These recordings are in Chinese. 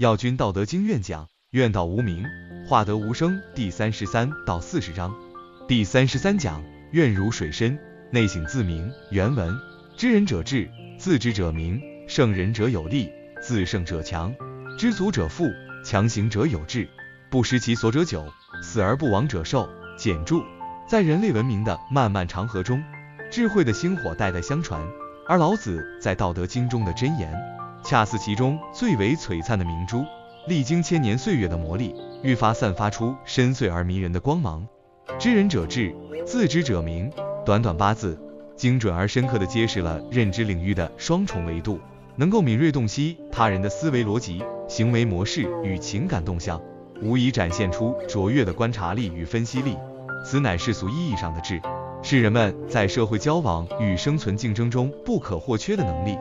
药君道德经愿讲，愿道无名，化得无生。第33到40章。第33讲，愿如水深，内省自明。原文：知人者智，自知者明；胜人者有力，自胜者强；知足者富，强行者有志；不失其所者久，死而不亡者寿。简注：在人类文明的漫漫长河中，智慧的星火代代相传，而老子在《道德经》中的箴言，恰似其中最为璀璨的明珠，历经千年岁月的磨砺，愈发散发出深邃而迷人的光芒。知人者智，自知者明。短短8字，精准而深刻地揭示了认知领域的双重维度，能够敏锐洞悉他人的思维逻辑、行为模式与情感动向，无疑展现出卓越的观察力与分析力。此乃世俗意义上的智，是人们在社会交往与生存竞争中不可或缺的能力。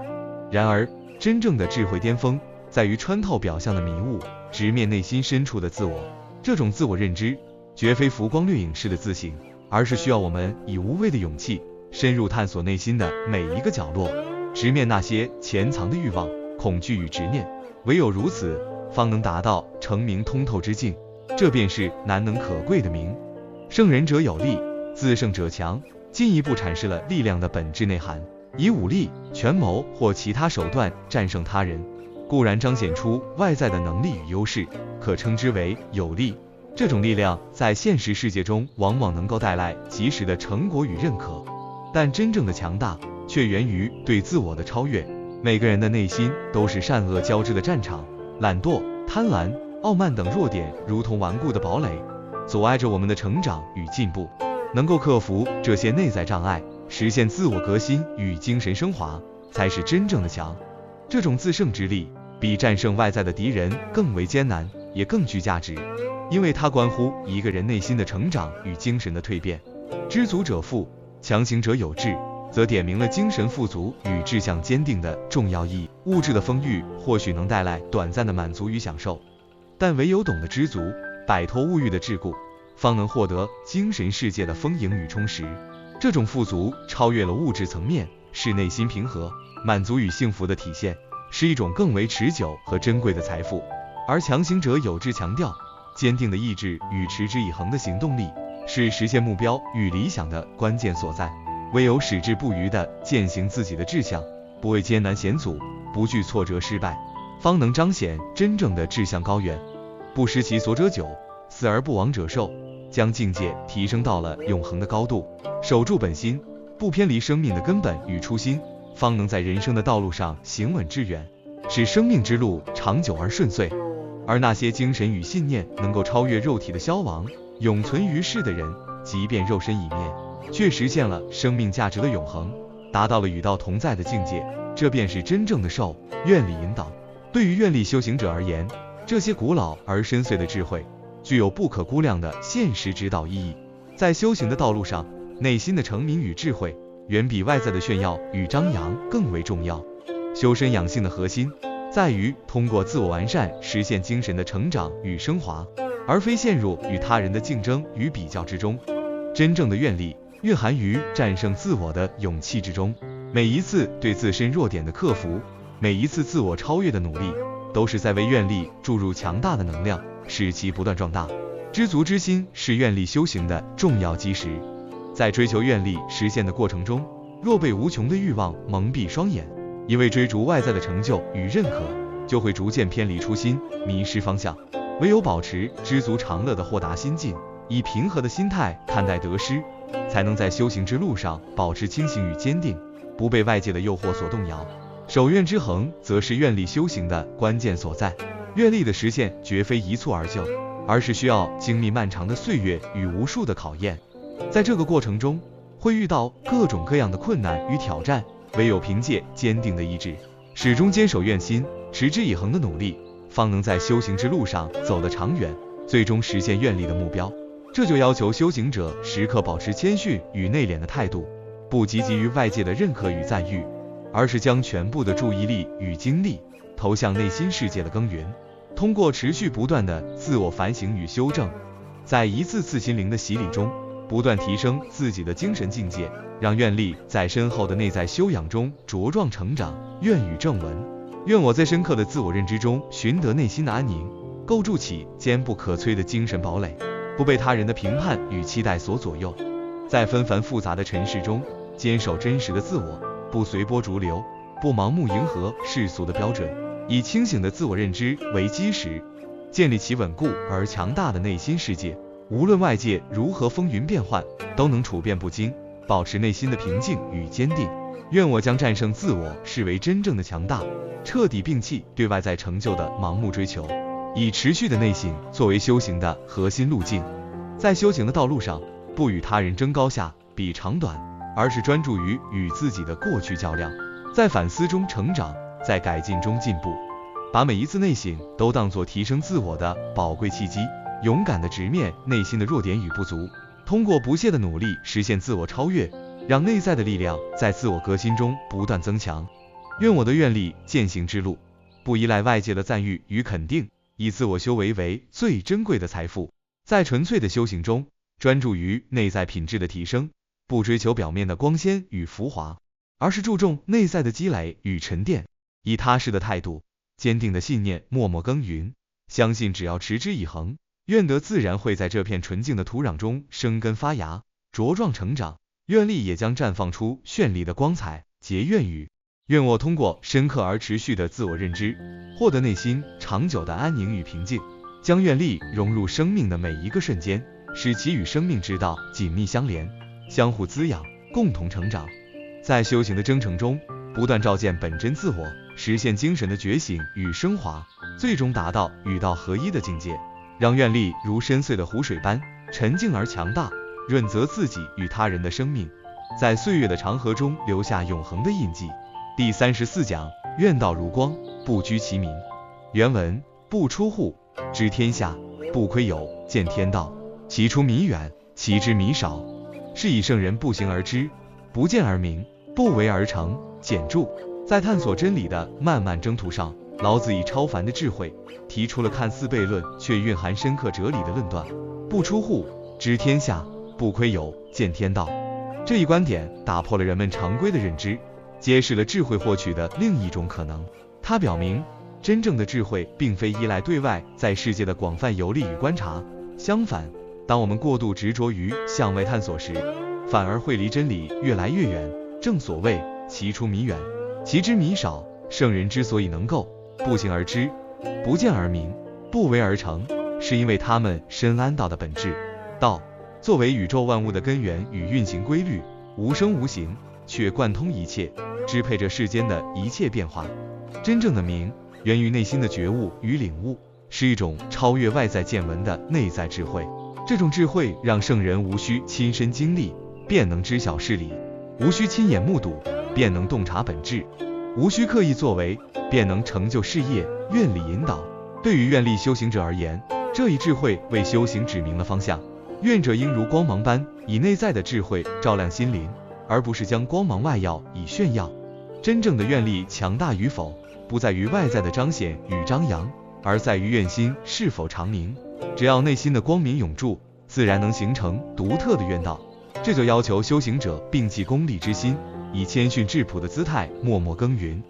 然而，真正的智慧巅峰在于穿透表象的迷雾，直面内心深处的自我。这种自我认知绝非浮光掠影式的自省，而是需要我们以无畏的勇气，深入探索内心的每一个角落，直面那些潜藏的欲望、恐惧与执念。唯有如此，方能达到澄明通透之境，这便是难能可贵的名。胜人者有力，自胜者强，进一步阐释了力量的本质内涵。以武力、权谋或其他手段战胜他人，固然彰显出外在的能力与优势，可称之为有力。这种力量在现实世界中往往能够带来及时的成果与认可，但真正的强大却源于对自我的超越。每个人的内心都是善恶交织的战场，懒惰、贪婪、傲慢等弱点如同顽固的堡垒，阻碍着我们的成长与进步。能够克服这些内在障碍，实现自我革新与精神升华，才是真正的强。这种自胜之力比战胜外在的敌人更为艰难，也更具价值，因为它关乎一个人内心的成长与精神的蜕变。知足者富，强行者有志，则点明了精神富足与志向坚定的重要意义。物质的丰裕或许能带来短暂的满足与享受，但唯有懂得知足，摆脱物欲的桎梏，方能获得精神世界的丰盈与充实。这种富足超越了物质层面，是内心平和、满足与幸福的体现，是一种更为持久和珍贵的财富。而强行者有志强调坚定的意志与持之以恒的行动力，是实现目标与理想的关键所在。唯有矢志不渝地践行自己的志向，不畏艰难险阻，不惧挫折失败，方能彰显真正的志向高远。不失其所者久，死而不亡者寿，将境界提升到了永恒的高度。守住本心，不偏离生命的根本与初心，方能在人生的道路上行稳致远，使生命之路长久而顺遂。而那些精神与信念能够超越肉体的消亡，永存于世的人，即便肉身已灭，却实现了生命价值的永恒，达到了与道同在的境界。这便是真正的受愿力引导。对于愿力修行者而言，这些古老而深邃的智慧具有不可估量的现实指导意义。在修行的道路上，内心的澄明与智慧远比外在的炫耀与张扬更为重要。修身养性的核心在于通过自我完善实现精神的成长与升华，而非陷入与他人的竞争与比较之中。真正的愿力蕴含于战胜自我的勇气之中，每一次对自身弱点的克服，每一次自我超越的努力，都是在为愿力注入强大的能量，使其不断壮大。知足之心是愿力修行的重要基石。在追求愿力实现的过程中，若被无穷的欲望蒙蔽双眼，一味追逐外在的成就与认可，就会逐渐偏离初心，迷失方向。唯有保持知足常乐的豁达心境，以平和的心态看待得失，才能在修行之路上保持清醒与坚定，不被外界的诱惑所动摇。守愿之恒，则是愿力修行的关键所在。愿力的实现绝非一蹴而就，而是需要经历漫长的岁月与无数的考验。在这个过程中，会遇到各种各样的困难与挑战，唯有凭借坚定的意志，始终坚守愿心，持之以恒的努力，方能在修行之路上走得长远，最终实现愿力的目标。这就要求修行者时刻保持谦逊与内敛的态度，不积极于外界的认可与赞誉，而是将全部的注意力与精力投向内心世界的耕耘。通过持续不断的自我反省与修正，在一次次心灵的洗礼中，不断提升自己的精神境界，让愿力在深厚的内在修养中茁壮成长。愿与正文。愿我在深刻的自我认知中寻得内心的安宁，构筑起坚不可摧的精神堡垒，不被他人的评判与期待所左右。在纷繁复杂的尘世中，坚守真实的自我，不随波逐流，不盲目迎合世俗的标准，以清醒的自我认知为基石，建立起稳固而强大的内心世界。无论外界如何风云变幻，都能处变不惊，保持内心的平静与坚定。愿我将战胜自我视为真正的强大，彻底摒弃对外在成就的盲目追求，以持续的内省作为修行的核心路径。在修行的道路上，不与他人争高下、比长短，而是专注于与自己的过去较量，在反思中成长，在改进中进步，把每一次内省都当作提升自我的宝贵契机，勇敢地直面内心的弱点与不足，通过不懈的努力实现自我超越，让内在的力量在自我革新中不断增强。愿我的愿力践行之路，不依赖外界的赞誉与肯定，以自我修为最珍贵的财富。在纯粹的修行中，专注于内在品质的提升，不追求表面的光鲜与浮华，而是注重内在的积累与沉淀，以踏实的态度、坚定的信念默默耕耘，相信只要持之以恒，愿德自然会在这片纯净的土壤中生根发芽，茁壮成长，愿力也将绽放出绚丽的光彩。结愿语，愿我通过深刻而持续的自我认知，获得内心长久的安宁与平静，将愿力融入生命的每一个瞬间，使其与生命之道紧密相连，相互滋养，共同成长。在修行的征程中，不断照见本真自我，实现精神的觉醒与升华，最终达到与道合一的境界，让愿力如深邃的湖水般沉静而强大，润泽自己与他人的生命，在岁月的长河中留下永恒的印记。第34讲，愿道如光，不居其民。原文：不出户，知天下；不窥牖，见天道。其出弥远，其知弥少。是以圣人不行而知，不见而明，不为而成。简注：在探索真理的漫漫征途上，老子以超凡的智慧，提出了看似悖论却蕴含深刻哲理的论断。不出户，知天下；不窥牖，见天道。这一观点打破了人们常规的认知，揭示了智慧获取的另一种可能。它表明，真正的智慧并非依赖对外在世界的广泛游历与观察，相反，当我们过度执着于向外探索时，反而会离真理越来越远。正所谓其出弥远，其知弥少。圣人之所以能够不行而知，不见而明，不为而成，是因为他们深谙道的本质。道作为宇宙万物的根源与运行规律，无声无形，却贯通一切，支配着世间的一切变化。真正的明，源于内心的觉悟与领悟，是一种超越外在见闻的内在智慧。这种智慧让圣人无需亲身经历，便能知晓事理；无需亲眼目睹，便能洞察本质；无需刻意作为，便能成就事业。愿力引导，对于愿力修行者而言，这一智慧为修行指明了方向。愿者应如光芒般以内在的智慧照亮心灵，而不是将光芒外耀以炫耀。真正的愿力强大与否，不在于外在的彰显与张扬，而在于愿心是否长明。只要内心的光明永驻，自然能形成独特的愿道。这就要求修行者摒弃功利之心，以谦逊质朴的姿态默默耕耘。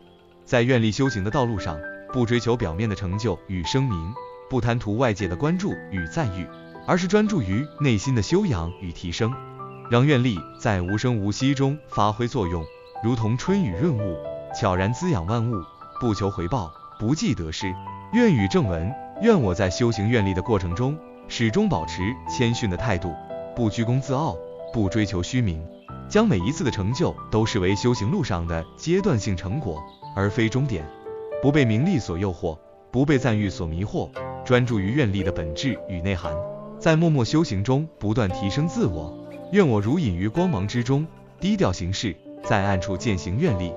在愿力修行的道路上，不追求表面的成就与声名，不贪图外界的关注与赞誉，而是专注于内心的修养与提升，让愿力在无声无息中发挥作用，如同春雨润物，悄然滋养万物，不求回报，不计得失。愿语正文：愿我在修行愿力的过程中，始终保持谦逊的态度，不居功自傲，不追求虚名，将每一次的成就都视为修行路上的阶段性成果，而非终点。不被名利所诱惑，不被赞誉所迷惑，专注于愿力的本质与内涵，在默默修行中不断提升自我。愿我如隐于光芒之中，低调行事，在暗处践行愿力，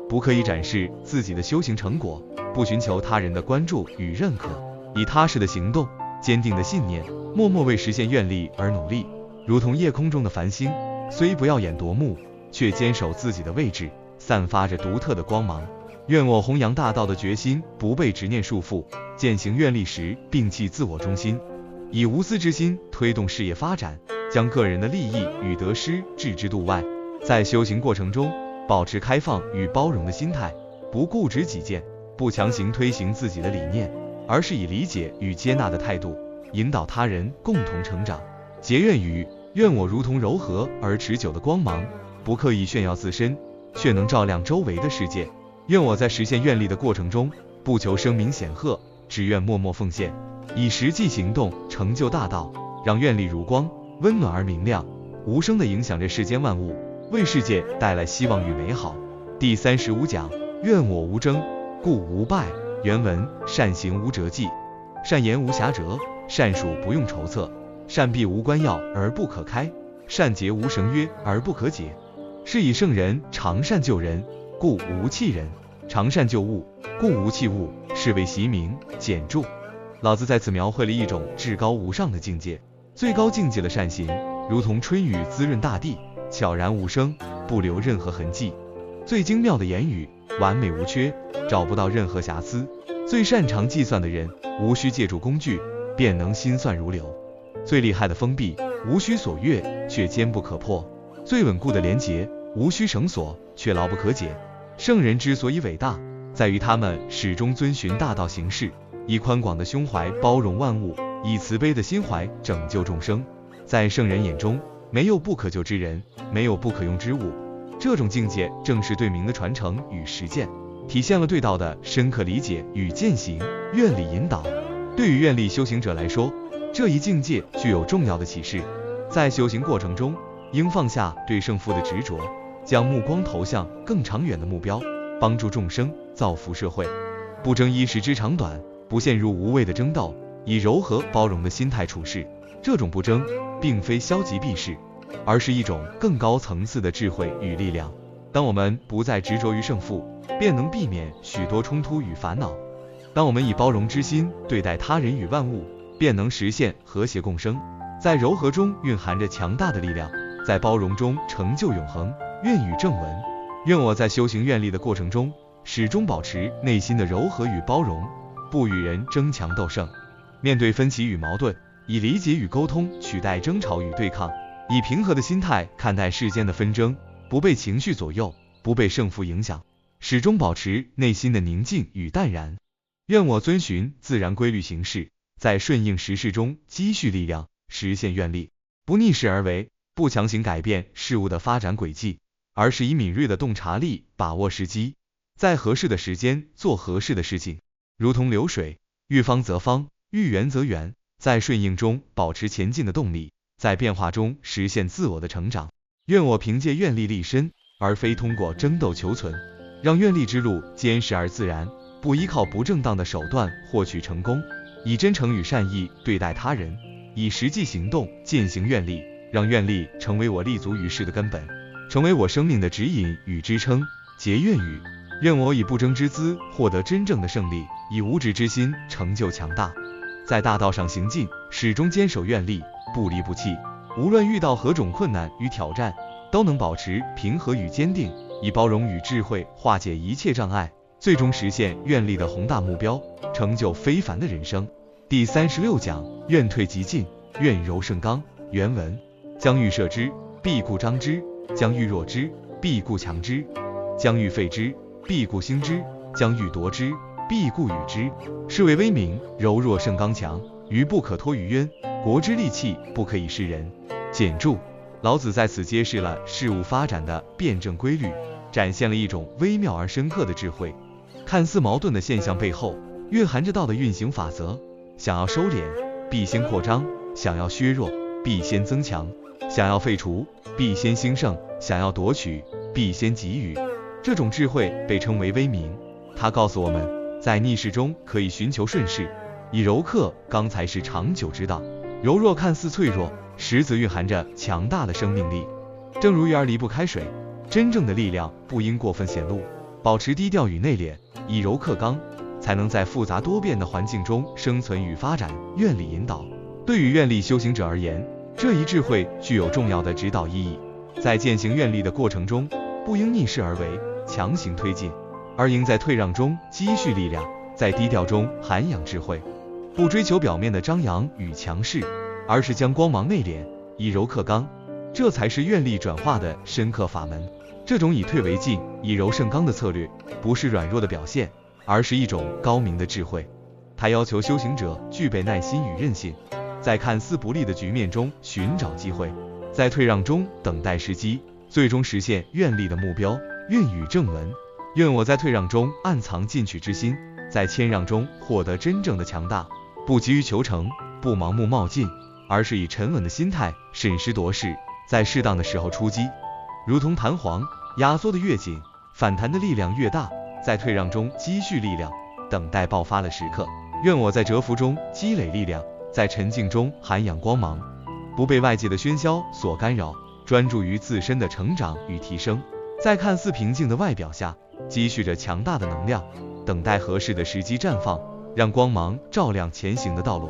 不刻意展示自己的修行成果，不寻求他人的关注与认可，以踏实的行动、坚定的信念，默默为实现愿力而努力。如同夜空中的繁星，虽不耀眼夺目，却坚守自己的位置，散发着独特的光芒。愿我弘扬大道的决心不被执念束缚，践行愿力时摒弃自我中心，以无私之心推动事业发展，将个人的利益与得失置之度外。在修行过程中，保持开放与包容的心态，不固执己见，不强行推行自己的理念，而是以理解与接纳的态度，引导他人共同成长。结愿语，愿我如同柔和而持久的光芒，不刻意炫耀自身，却能照亮周围的世界。愿我在实现愿力的过程中，不求声名显赫，只愿默默奉献，以实际行动成就大道，让愿力如光，温暖而明亮，无声地影响着世间万物，为世界带来希望与美好。第35讲，愿我无争，故无败。原文：善行无辙迹，善言无瑕谪，善数不用筹策，善闭无关要而不可开，善结无绳约而不可解。是以圣人常善救人，故无弃人；常善救物，故无弃物。是谓习明简注。老子在此描绘了一种至高无上的境界，最高境界的善行，如同春雨滋润大地，悄然无声，不留任何痕迹。最精妙的言语，完美无缺，找不到任何瑕疵。最擅长计算的人，无需借助工具，便能心算如流。最厉害的封闭，无需锁钥，却坚不可破。最稳固的连结，无需绳索，却牢不可解。圣人之所以伟大，在于他们始终遵循大道行事，以宽广的胸怀包容万物，以慈悲的心怀拯救众生。在圣人眼中，没有不可救之人，没有不可用之物。这种境界正是对名的传承与实践，体现了对道的深刻理解与践行。愿力引导，对于愿力修行者来说，这一境界具有重要的启示。在修行过程中，应放下对胜负的执着，将目光投向更长远的目标，帮助众生，造福社会。不争一时之长短，不陷入无谓的争斗，以柔和包容的心态处事。这种不争，并非消极避世，而是一种更高层次的智慧与力量。当我们不再执着于胜负，便能避免许多冲突与烦恼。当我们以包容之心对待他人与万物，便能实现和谐共生。在柔和中蕴含着强大的力量，在包容中成就永恒。愿语正文，愿我在修行愿力的过程中，始终保持内心的柔和与包容，不与人争强斗胜。面对分歧与矛盾，以理解与沟通取代争吵与对抗，以平和的心态看待世间的纷争，不被情绪左右，不被胜负影响，始终保持内心的宁静与淡然。愿我遵循自然规律行事，在顺应时势中积蓄力量，实现愿力。不逆势而为，不强行改变事物的发展轨迹，而是以敏锐的洞察力把握时机，在合适的时间做合适的事情。如同流水，遇方则方，遇圆则圆。在顺应中保持前进的动力，在变化中实现自我的成长。愿我凭借愿力立身，而非通过争斗求存，让愿力之路坚实而自然，不依靠不正当的手段获取成功，以真诚与善意对待他人，以实际行动践行愿力，让愿力成为我立足于世的根本，成为我生命的指引与支撑。结愿语，愿我以不争之姿获得真正的胜利，以无止之心成就强大。在大道上行进，始终坚守愿力，不离不弃。无论遇到何种困难与挑战，都能保持平和与坚定，以包容与智慧化解一切障碍，最终实现愿力的宏大目标，成就非凡的人生。第36讲，愿退即进，愿柔胜刚。原文：将欲慑之，必固张之；将欲弱之，必固强之；将欲废之，必固兴之；将欲夺之，必固与之。是谓威名，柔弱胜刚强，愚不可脱于渊，国之利器，不可以示人。简注：老子在此揭示了事物发展的辩证规律，展现了一种微妙而深刻的智慧。看似矛盾的现象背后，蕴含着道的运行法则。想要收敛，必先扩张；想要削弱，必先增强；想要废除，必先兴盛；想要夺取，必先给予。这种智慧被称为威名，它告诉我们，在逆势中可以寻求顺势，以柔克刚才是长久之道。柔弱看似脆弱，实则蕴含着强大的生命力。正如鱼儿离不开水，真正的力量不应过分显露，保持低调与内敛，以柔克刚，才能在复杂多变的环境中生存与发展。愿力引导，对于愿力修行者而言，这一智慧具有重要的指导意义。在践行愿力的过程中，不应逆势而为，强行推进，而应在退让中积蓄力量，在低调中涵养智慧。不追求表面的张扬与强势，而是将光芒内敛，以柔克刚，这才是愿力转化的深刻法门。这种以退为进，以柔胜刚的策略，不是软弱的表现，而是一种高明的智慧。它要求修行者具备耐心与韧性，在看似不利的局面中寻找机会，在退让中等待时机，最终实现愿力的目标。愿语正文：愿我在退让中暗藏进取之心，在谦让中获得真正的强大，不急于求成，不盲目冒进，而是以沉稳的心态审时度势，在适当的时候出击。如同弹簧，压缩的越紧，反弹的力量越大，在退让中积蓄力量，等待爆发的时刻。愿我在蛰伏中积累力量，在沉静中涵养光芒，不被外界的喧嚣所干扰，专注于自身的成长与提升，在看似平静的外表下积蓄着强大的能量，等待合适的时机绽放，让光芒照亮前行的道路。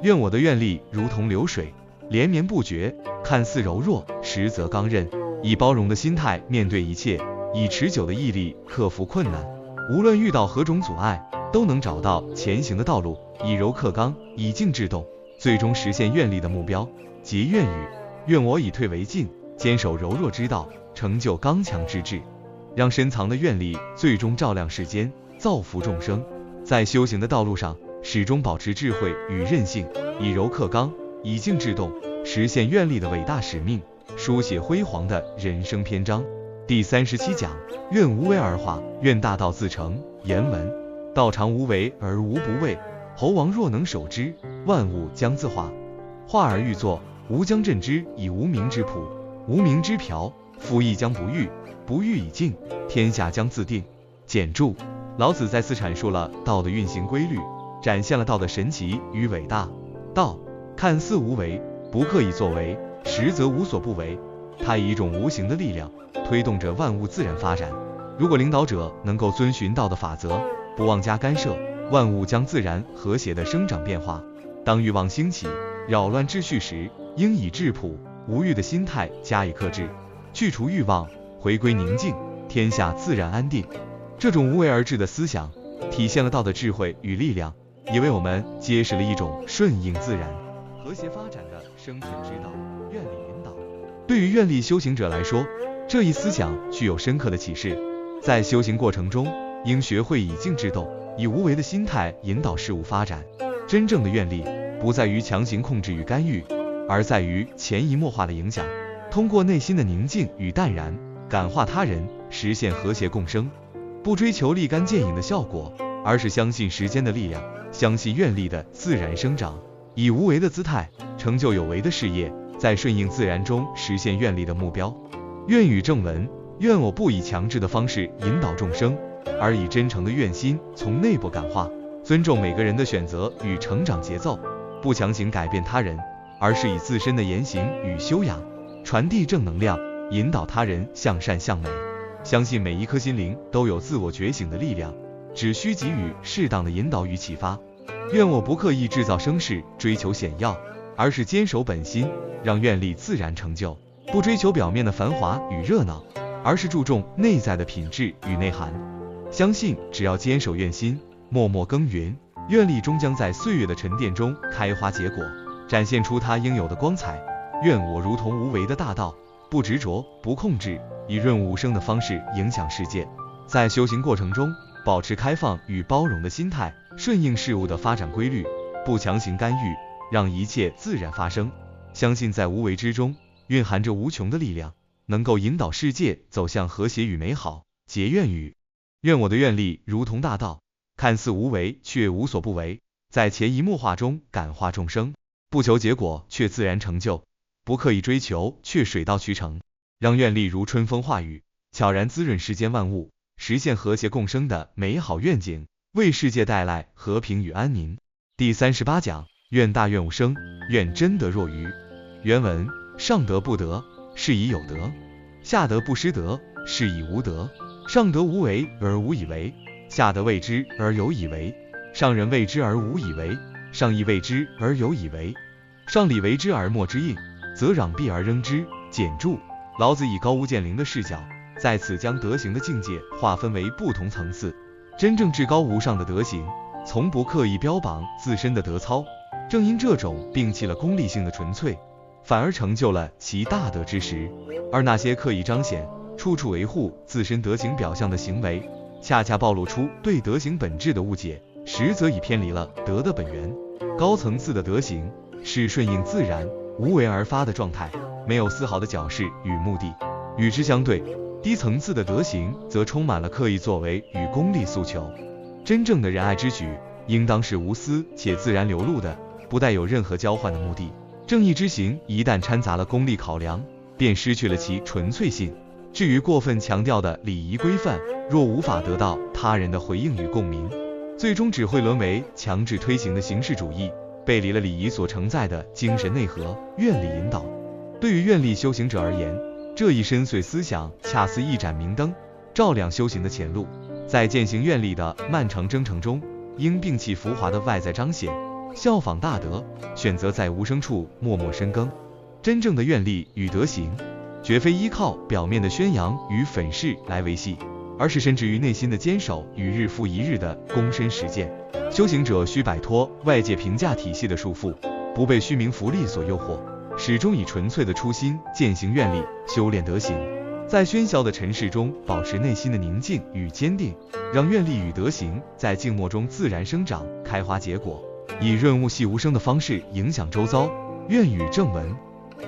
愿我的愿力如同流水，连绵不绝，看似柔弱，实则刚韧，以包容的心态面对一切，以持久的毅力克服困难，无论遇到何种阻碍，都能找到前行的道路，以柔克刚，以静制动，最终实现愿力的目标。结愿语：愿我以退为进，坚守柔弱之道，成就刚强之志，让深藏的愿力最终照亮世间，造福众生。在修行的道路上，始终保持智慧与韧性，以柔克刚，以静制动，实现愿力的伟大使命，书写辉煌的人生篇章。第37讲：愿无为而化，愿大道自成。原文：道常无为而无不为，猴王若能守之，万物将自化。化而欲作，吾将镇之以无名之朴，无名之朴，夫亦将不遇，不遇以静，天下将自定。简注：老子再次阐述了道的运行规律，展现了道的神奇与伟大。道看似无为，不刻意作为，实则无所不为。它以一种无形的力量推动着万物自然发展。如果领导者能够遵循道的法则，不妄加干涉，万物将自然和谐的生长变化。当欲望兴起，扰乱秩序时，应以质朴无欲的心态加以克制，去除欲望，回归宁静，天下自然安定。这种无为而治的思想，体现了道的智慧与力量，也为我们揭示了一种顺应自然、和谐发展的生存之道——愿力引导。对于愿力修行者来说，这一思想具有深刻的启示。在修行过程中，应学会以静制动，以无为的心态引导事物发展。真正的愿力不在于强行控制与干预，而在于潜移默化的影响，通过内心的宁静与淡然，感化他人，实现和谐共生。不追求立竿见影的效果，而是相信时间的力量，相信愿力的自然生长，以无为的姿态成就有为的事业，在顺应自然中实现愿力的目标。愿语正文：愿我不以强制的方式引导众生，而以真诚的愿心从内部感化，尊重每个人的选择与成长节奏，不强行改变他人，而是以自身的言行与修养传递正能量，引导他人向善向美。相信每一颗心灵都有自我觉醒的力量，只需给予适当的引导与启发。愿我不刻意制造声势，追求显耀，而是坚守本心，让愿力自然成就。不追求表面的繁华与热闹，而是注重内在的品质与内涵。相信只要坚守愿心，默默耕耘，愿力终将在岁月的沉淀中开花结果，展现出它应有的光彩。愿我如同无为的大道，不执着，不控制，以润物生的方式影响世界。在修行过程中，保持开放与包容的心态，顺应事物的发展规律，不强行干预，让一切自然发生。相信在无为之中，蕴含着无穷的力量，能够引导世界走向和谐与美好。结愿语：愿我的愿力如同大道，看似无为，却无所不为，在潜移默化中感化众生，不求结果，却自然成就，不刻意追求，却水到渠成，让愿力如春风化雨，悄然滋润世间万物，实现和谐共生的美好愿景，为世界带来和平与安宁。第38讲：愿大愿无生，愿真德若愚。原文：上德不德，是以有德；下德不失德，是以无德。上德无为而无以为，下德为之而有以为。上人为之而无以为，上义为之而有以为。上礼为之而莫之应，则攘臂而扔之。简注：老子以高屋建瓴的视角，在此将德行的境界划分为不同层次。真正至高无上的德行，从不刻意标榜自身的德操，正因这种摒弃了功利性的纯粹，反而成就了其大德之时。而那些刻意彰显、处处维护自身德行表象的行为，恰恰暴露出对德行本质的误解，实则已偏离了德的本源。高层次的德行是顺应自然、无为而发的状态，没有丝毫的矫饰与目的。与之相对，低层次的德行则充满了刻意作为与功利诉求。真正的仁爱之举，应当是无私且自然流露的，不带有任何交换的目的。正义之行一旦掺杂了功利考量，便失去了其纯粹性。至于过分强调的礼仪规范，若无法得到他人的回应与共鸣，最终只会沦为强制推行的形式主义，背离了礼仪所承载的精神内核。愿力引导，对于愿力修行者而言，这一深邃思想恰似一盏明灯，照亮修行的前路。在践行愿力的漫长征程中，应摒弃浮华的外在彰显，效仿大德，选择在无声处默默深耕。真正的愿力与德行，绝非依靠表面的宣扬与粉饰来维系，而是深植于内心的坚守与日复一日的躬身实践。修行者需摆脱外界评价体系的束缚，不被虚名浮利所诱惑，始终以纯粹的初心践行愿力，修炼德行。在喧嚣的尘世中保持内心的宁静与坚定，让愿力与德行在静默中自然生长开花结果，以润物细无声的方式影响周遭。愿语正文，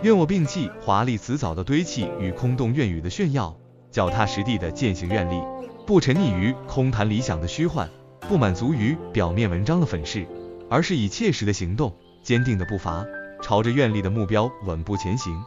愿我摒弃华丽辞藻的堆砌与空洞愿语的炫耀，脚踏实地的践行愿力，不沉溺于空谈理想的虚幻，不满足于表面文章的粉饰，而是以切实的行动、坚定的步伐，朝着愿力的目标稳步前行。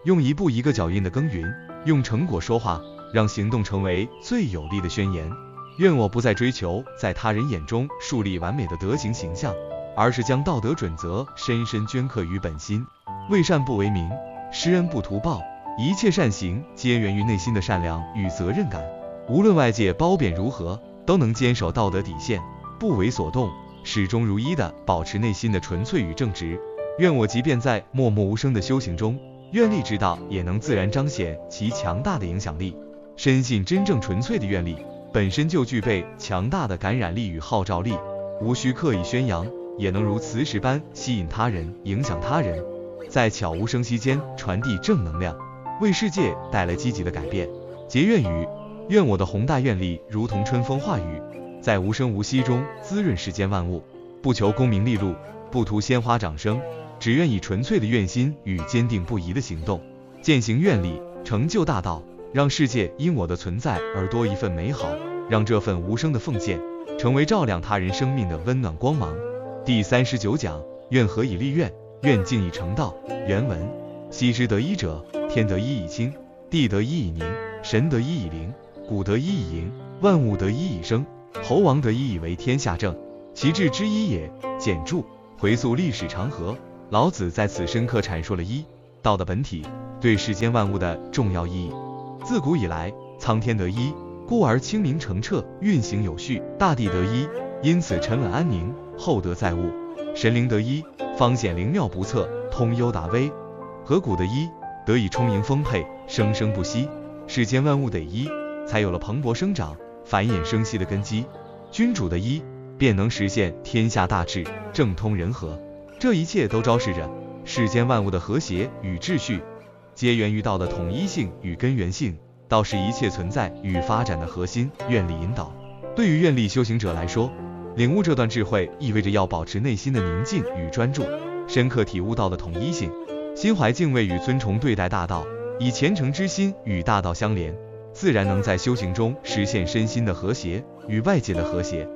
用一步一个脚印的耕耘，用成果说话，让行动成为最有力的宣言。愿我不再追求在他人眼中树立完美的德行形象，而是将道德准则深深镌刻于本心。为善不为名，施恩不图报，一切善行皆源于内心的善良与责任感。无论外界褒贬如何，都能坚守道德底线，不为所动，始终如一地保持内心的纯粹与正直。愿我即便在默默无声的修行中，愿力之道也能自然彰显其强大的影响力。深信真正纯粹的愿力本身就具备强大的感染力与号召力，无需刻意宣扬，也能如磁石般吸引他人，影响他人，在悄无声息间传递正能量，为世界带来积极的改变。结愿语，愿我的宏大愿力如同春风化雨，在无声无息中滋润世间万物，不求功名利禄，不图鲜花掌声，只愿以纯粹的愿心与坚定不移的行动，践行愿力，成就大道，让世界因我的存在而多一份美好，让这份无声的奉献成为照亮他人生命的温暖光芒。第39讲，愿合以立愿，愿静以成道。原文：昔之得一者，天得一以清，地得一以宁，神得一以灵，谷得一以盈，万物得一以生，侯王得一以为天下正，其志之一也。简注：回溯历史长河，老子在此深刻阐述了一道的本体对世间万物的重要意义。自古以来，苍天得一，故而清明澄澈，运行有序；大地得一，因此沉稳安宁，厚德载物；神灵得一，方显灵妙不测，通幽达微；河谷得一，得以充盈丰沛，生生不息。世间万物得一，才有了蓬勃生长、繁衍生息的根基。君主得一，便能实现天下大治，政通人和。这一切都昭示着世间万物的和谐与秩序，皆源于道的统一性与根源性。道是一切存在与发展的核心。愿力引导，对于愿力修行者来说，领悟这段智慧意味着要保持内心的宁静与专注，深刻体悟道的统一性，心怀敬畏与尊崇对待大道，以虔诚之心与大道相连，自然能在修行中实现身心的和谐与外界的和谐。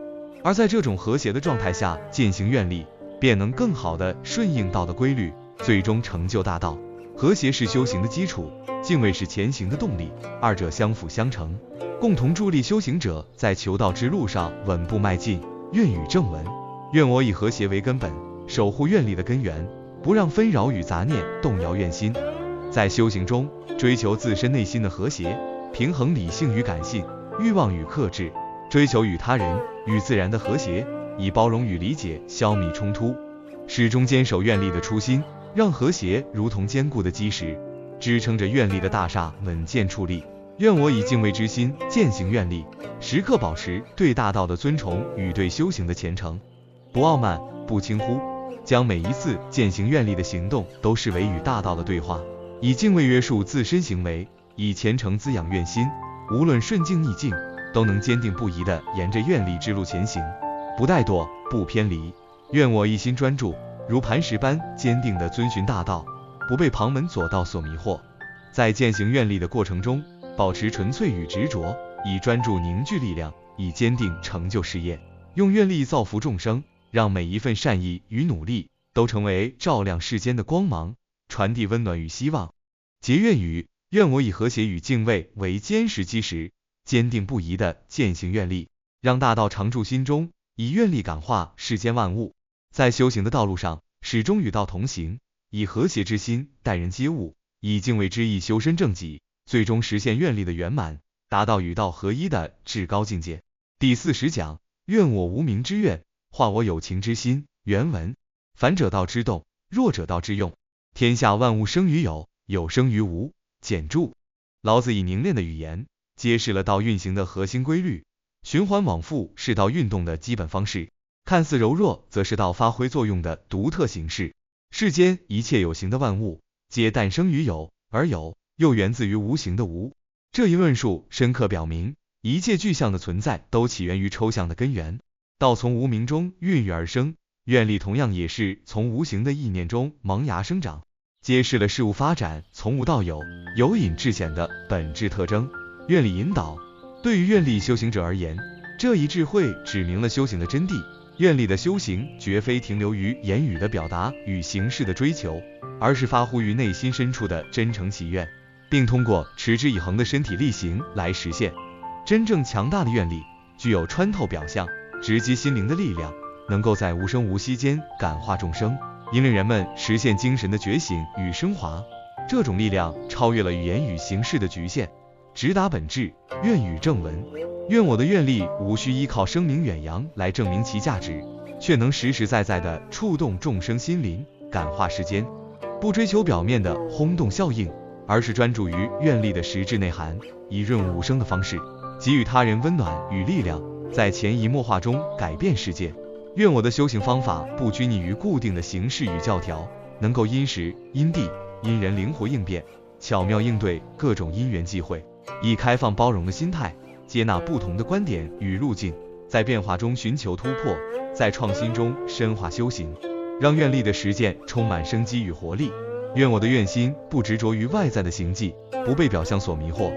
而在这种和谐的状态下践行愿力，便能更好地顺应道的规律，最终成就大道。和谐是修行的基础，敬畏是前行的动力，二者相辅相成，共同助力修行者在求道之路上稳步迈进。愿语正文：愿我以和谐为根本，守护愿力的根源，不让纷扰与杂念动摇愿心。在修行中追求自身内心的和谐，平衡理性与感性，欲望与克制，追求与他人与自然的和谐，以包容与理解消弭冲突，始终坚守愿力的初心，让和谐如同坚固的基石，支撑着愿力的大厦稳健矗立。愿我以敬畏之心践行愿力，时刻保持对大道的尊崇与对修行的虔诚，不傲慢，不轻忽，将每一次践行愿力的行动都视为与大道的对话，以敬畏约束自身行为，以虔诚滋养愿心。无论顺境逆境，都能坚定不移地沿着愿力之路前行，不怠惰，不偏离。愿我一心专注，如磐石般坚定地遵循大道，不被旁门左道所迷惑。在践行愿力的过程中，保持纯粹与执着，以专注凝聚力量，以坚定成就事业，用愿力造福众生，让每一份善意与努力都成为照亮世间的光芒，传递温暖与希望。结愿语：愿我以和谐与敬畏为坚实基石，坚定不移地践行愿力，让大道常驻心中，以愿力感化世间万物。在修行的道路上，始终与道同行，以和谐之心待人接物，以敬畏之意修身正己，最终实现愿力的圆满，达到与道合一的至高境界。第40讲：愿我无名之愿，化我有情之心。原文：凡者道之动，弱者道之用。天下万物生于有，有生于无。简注：老子以凝练的语言揭示了道运行的核心规律，循环往复是道运动的基本方式，看似柔弱，则是道发挥作用的独特形式。世间一切有形的万物，皆诞生于有，而有又源自于无形的无。这一论述深刻表明，一切具象的存在都起源于抽象的根源。道从无名中孕育而生，愿力同样也是从无形的意念中萌芽生长，揭示了事物发展从无到有，由隐至显的本质特征。愿力引导：对于愿力修行者而言，这一智慧指明了修行的真谛。愿力的修行绝非停留于言语的表达与形式的追求，而是发乎于内心深处的真诚祈愿，并通过持之以恒的身体力行来实现。真正强大的愿力具有穿透表象、直击心灵的力量，能够在无声无息间感化众生，引领人们实现精神的觉醒与升华。这种力量超越了语言与形式的局限，直达本质。愿语正文：愿我的愿力无需依靠声名远扬来证明其价值，却能实实在在地触动众生心灵，感化世间。不追求表面的轰动效应，而是专注于愿力的实质内涵，以润物无声的方式给予他人温暖与力量，在潜移默化中改变世界。愿我的修行方法不拘泥于固定的形式与教条，能够因时、因地、因人灵活应变，巧妙应对各种因缘际会，以开放包容的心态接纳不同的观点与路径，在变化中寻求突破，在创新中深化修行，让愿力的实践充满生机与活力。愿我的愿心不执着于外在的行迹，不被表象所迷惑，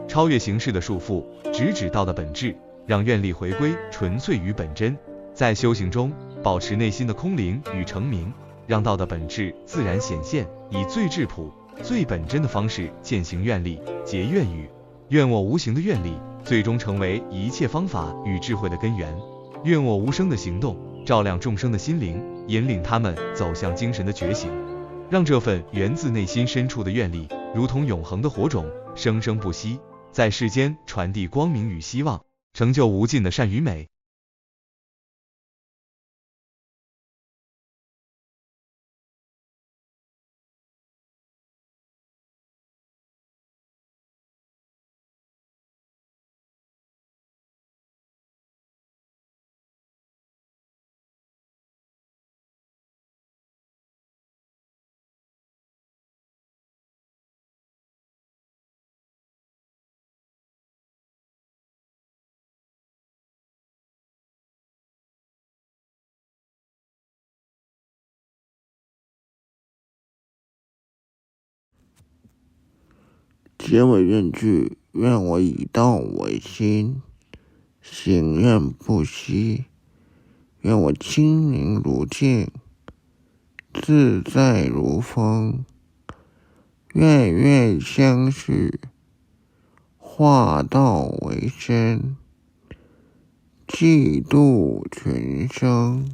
超越形式的束缚，直指道的本质，让愿力回归纯粹与本真。在修行中保持内心的空灵与澄明，让道的本质自然显现，以最质朴、最本真的方式践行愿力。结愿语：愿我无形的愿力最终成为一切方法与智慧的根源，愿我无声的行动照亮众生的心灵，引领他们走向精神的觉醒，让这份源自内心深处的愿力如同永恒的火种，生生不息，在世间传递光明与希望，成就无尽的善与美。结尾愿句：愿我以道为心，行愿不息；愿我清明如镜，自在如风；愿愿相续，化道为真，济度群生。